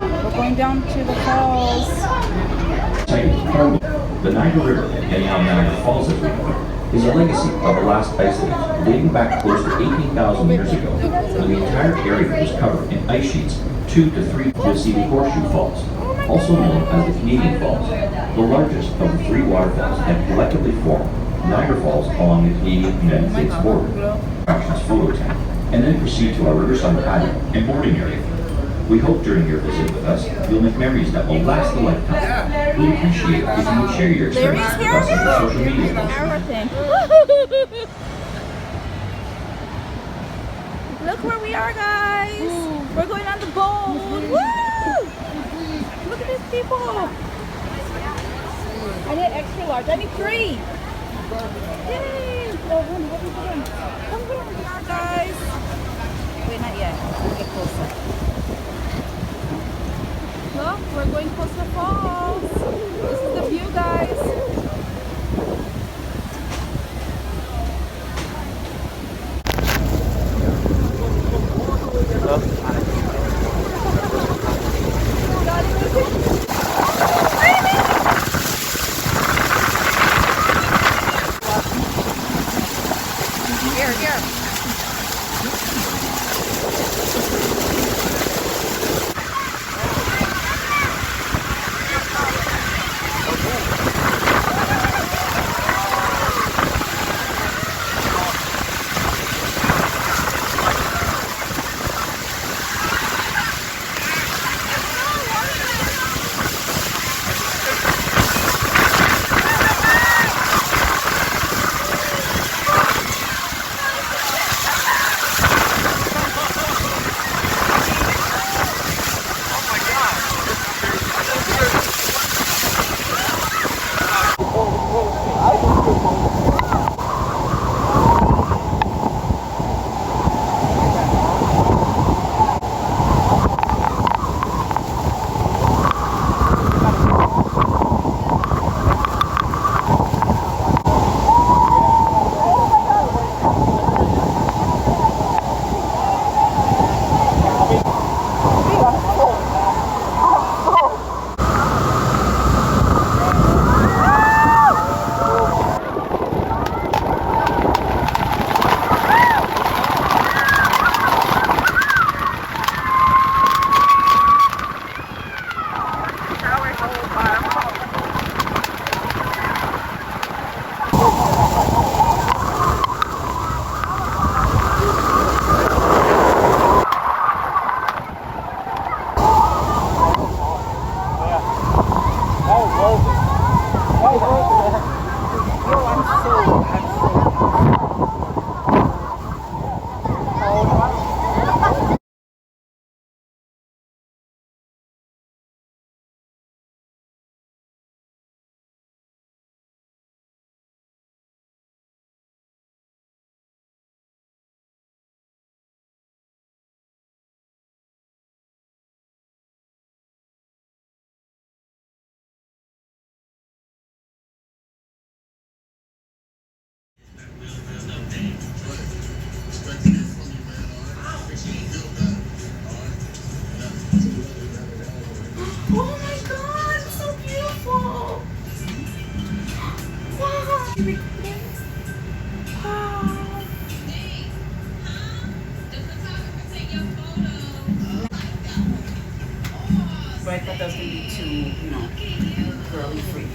We're going down to the falls. The Niagara River, and now Niagara Falls as we know it, is a legacy of the last ice age dating back close to 18,000 years ago, when the entire area was covered in ice sheets 2 to 3 to see the Horseshoe Falls, also known as the Canadian Falls. The largest of the 3 waterfalls had collectively formed Niagara Falls along the Canadian-United States border, attractions photo tent, and then proceed to our riverside patio and boarding area. We hope during your visit with us, you'll make memories that will last a lifetime. We'd appreciate if you would share your experience with us on your social media posts. Look where we are, guys. We're going on the boat. Woo! Look at these people. I need extra large. I need 3. Yay! Come here, we are, guys. Wait, not yet. We'll get closer. Look, we're going close to the falls. This is the view, guys. Oh my god, it's so beautiful! Wow! Wow! But I thought that was going to be too, girly free.